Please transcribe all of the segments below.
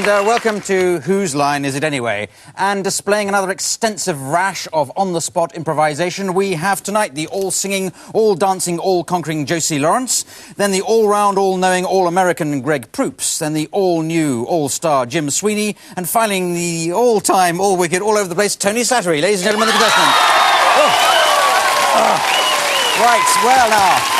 welcome to Whose Line Is It Anyway? And displaying another extensive rash of on-the-spot improvisation, we have tonight the all-singing, all-dancing, all-conquering Josie Lawrence, then the all-round, all-knowing, all-American Greg Proops, then the all-new, all-star Jim Sweeney, and finally the all-time, all-wicked, all-over-the-place Tony Slattery. Ladies and gentlemen, the contestant. Right, well now...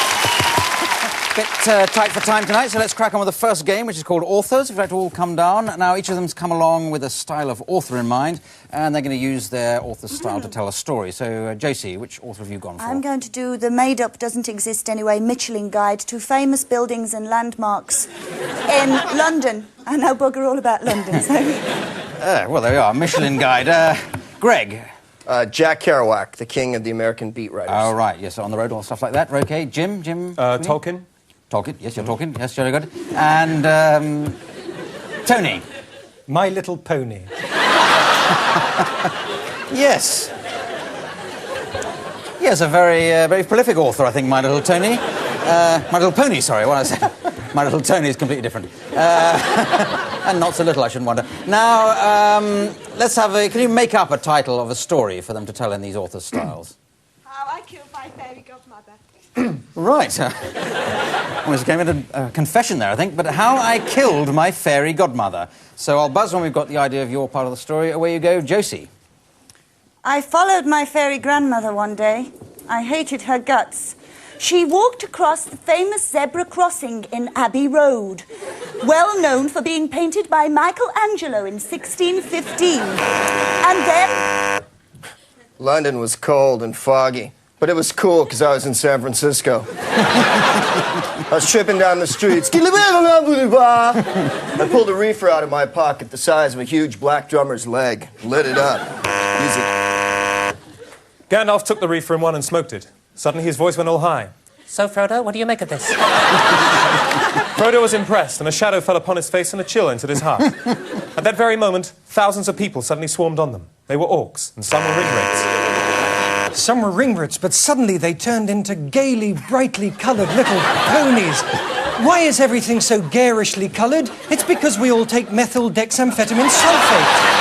Bit tight for time tonight, so let's crack on with the first game, which is called Authors. If you'd like to all come down. Now, each of them's come along with a style of author in mind, and they're going to use their author's style to tell a story. So, Josie, which author have you gone for? I'm going to do the made-up, doesn't exist anyway, Michelin guide to famous buildings and landmarks in London. I know bugger all about London, so... well, there we are, Michelin guide. Greg? Jack Kerouac, the king of the American beat writers. Oh, right, yes, on the road, all stuff like that. Okay, Jim? Tolkien. Tolkien, yes, you're talking. Yes, very good. And, Tony? My Little Pony. Yes. Yes, a very, very prolific author, I think, My Little Tony. My Little Pony, sorry, what I said. My Little Tony is completely different. And not so little, I shouldn't wonder. Now, let's have a... Can you make up a title of a story for them to tell in these authors' styles? How I Killed My Fairy Godmother. Right. Almost came into a confession there, I think. But How I Killed My Fairy Godmother. So I'll buzz when we've got the idea of your part of the story. Away you go, Josie. I followed my fairy grandmother one day. I hated her guts. She walked across the famous zebra crossing in Abbey Road, well known for being painted by Michelangelo in 1615. And then... London was cold and foggy, but it was cool because I was in San Francisco. I was tripping down the streets. I pulled a reefer out of my pocket the size of a huge black drummer's leg, lit it up. Music. Gandalf took the reefer in one and smoked it. Suddenly his voice went all high. So, Frodo, what do you make of this? Frodo was impressed, and a shadow fell upon his face and a chill entered his heart. At that very moment, thousands of people suddenly swarmed on them. They were orcs, and some were ringrats. Some were ringrats, but suddenly they turned into gaily, brightly coloured little ponies. Why is everything so garishly coloured? It's because we all take methyl dexamphetamine sulfate.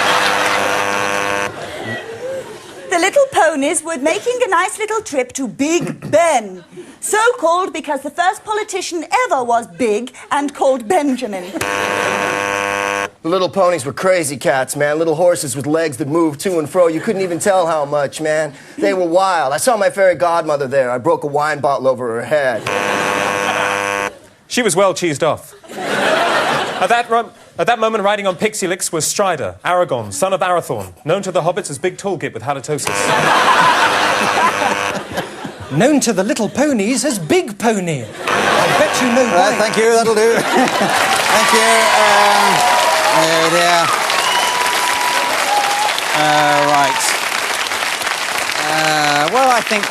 the little ponies were making a nice little trip to Big Ben. So called because the first politician ever was big and called Benjamin. The little ponies were crazy cats, man. Little horses with legs that moved to and fro. You couldn't even tell how much, man. They were wild. I saw my fairy godmother there. I broke a wine bottle over her head. She was well cheesed off. At that moment, riding on pixie licks was Strider, Aragorn, son of Arathorn, known to the hobbits as Big Toolkit with halitosis. Known to the little ponies as Big Pony. I bet you know why. Thank you, that'll do. Thank you. Oh dear. Right. Well, I think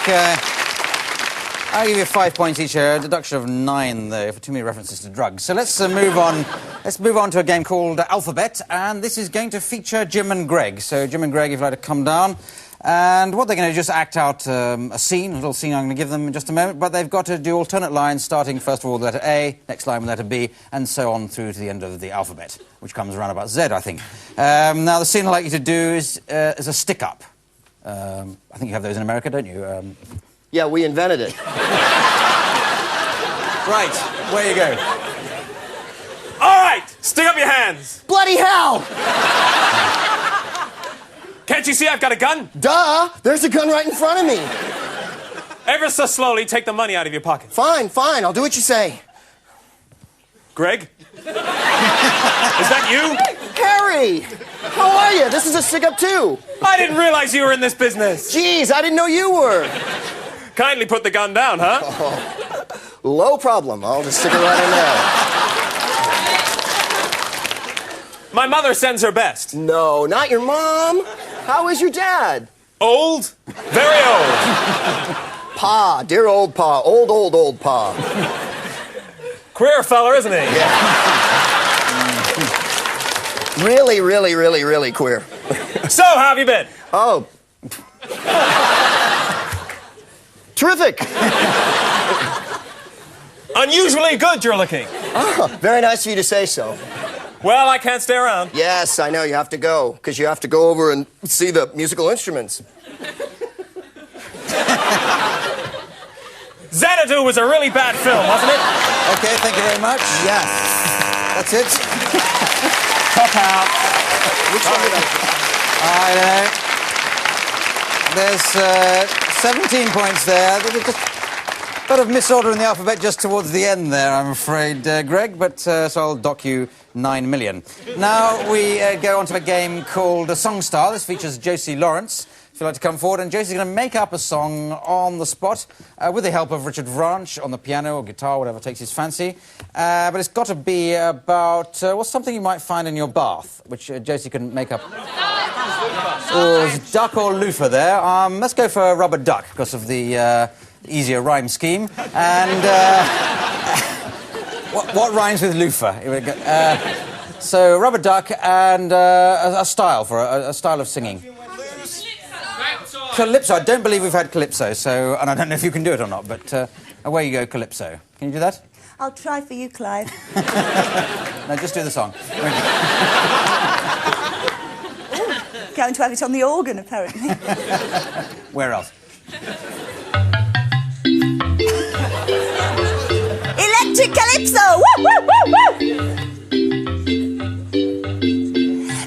I'll give you 5 points each here. A deduction of 9, though, for too many references to drugs. So let's move on. Let's move on to a game called Alphabet, and this is going to feature Jim and Greg. So Jim and Greg, if you'd like to come down. And what they're going to do is just act out a little scene I'm going to give them in just a moment, but they've got to do alternate lines, starting first of all with the letter A, next line with the letter B, and so on through to the end of the alphabet, which comes around about Z, I think. Now, the scene I'd like you to do is a stick-up. I think you have those in America, don't you? Yeah, we invented it. Right, where you go. All right, stick up your hands. Bloody hell! Can't you see I've got a gun? Duh! There's a gun right in front of me. Ever so slowly, take the money out of your pocket. Fine, fine, I'll do what you say. Greg? Is that you? Harry! How are you? This is a stick-up too. I didn't realize you were in this business. Jeez, I didn't know you were. Kindly put the gun down, huh? Oh, low problem. I'll just stick it right in there. My mother sends her best. No, not your mom. How is your dad? Old? Very old. Pa, dear old Pa. Old Pa. Queer fella, isn't he? Yeah. Really, really, really, really queer. So, how have you been? Oh. Terrific. Unusually good, you're looking. Oh, very nice of you to say so. Well, I can't stay around. Yes, I know, you have to go, because you have to go over and see the musical instruments. Xanadu was a really bad film, wasn't it? Okay, thank you very much. Yes. That's it. Cop out. Which one did I... I know. There's 17 points there. There's just a bit of misorder in the alphabet just towards the end there, I'm afraid, Greg, but so I'll dock you 9 million. Now we go on to a game called Song Star. This features Josie Lawrence. If you'd like to come forward, and Josie's going to make up a song on the spot with the help of Richard Vranch on the piano or guitar, whatever takes his fancy. But it's got to be about, well, something you might find in your bath, which Josie can make up. Or duck or loofah there. Let's go for rubber duck because of the easier rhyme scheme. And what rhymes with loofah? So rubber duck and a style for a style of singing. Calypso. I don't believe we've had calypso, so, and I don't know if you can do it or not, but away you go, calypso. Can you do that? I'll try for you, Clive. No, just do the song. Going to have it on the organ, apparently. Where else? Electric calypso! Woo, woo, woo, woo!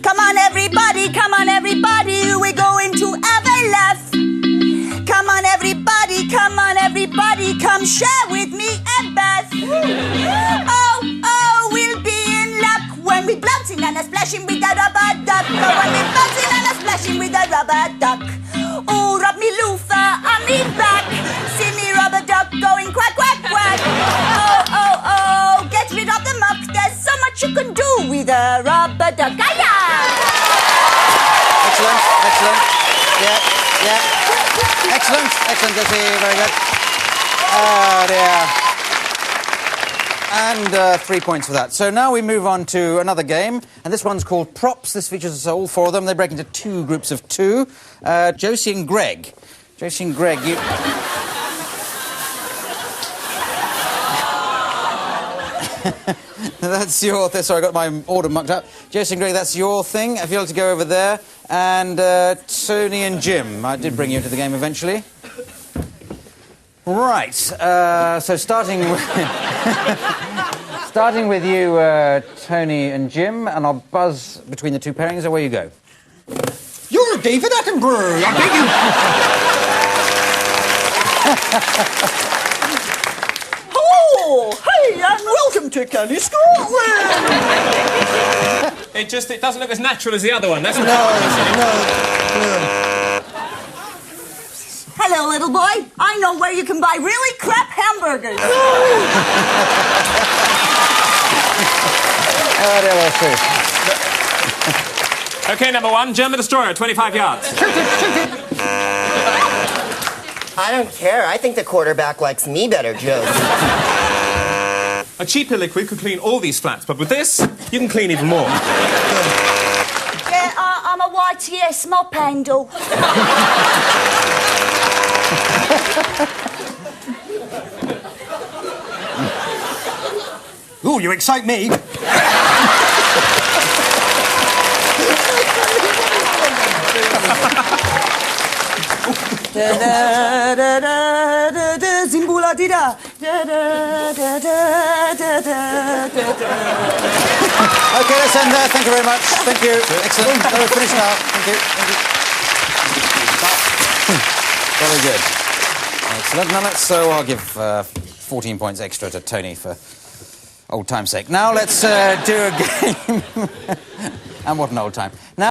Come on, everybody, we're going to have a laugh. Come on, everybody, come share with me a bath. Oh, oh, we'll be in luck when we're bouncing and splashing with a rubber duck. Oh, when we're bouncing and splashing with a rubber duck. Oh, rub me loofah on me back. See me rubber duck going quack, quack, quack. Oh, oh, oh, get rid of the muck. There's so much you can do with a rubber duck. Excellent, excellent. Yeah, yeah. Excellent, excellent, Josie. Very good. Oh, dear. And 3 points for that. So now we move on to another game, and this one's called Props. This features all four of them. They break into two groups of two. Josie and Greg. Josie and Greg, you... That's your thing. Sorry, I got my order mucked up. Josie and Greg, that's your thing. If you'd like to go over there. And Tony and Jim. I did bring you into the game eventually. Right. So starting with... starting with you, Tony and Jim, and I'll buzz between the two pairings. Away you go. You're David Attenborough. I beg you... Oh, hey, and welcome to Kelly Scotland. It doesn't look as natural as the other one. That's No. Hello, little boy. I know where you can buy really crap hamburgers. Oh, dear, well, true. OK, number one, German destroyer, 25 yards. I don't care. I think the quarterback likes me better, Josie. A cheaper liquid could clean all these flats, but with this, you can clean even more. Yeah, I'm a YTS mop handle. Ooh, you excite me. Zimbula dida. OK, let's end there. Thank you very much. Thank you. Excellent. We're finished now. Thank you. Thank you. Very good. Excellent. Now so I'll give 14 points extra to Tony for old time's sake. Now let's do a game. And what an old time. Now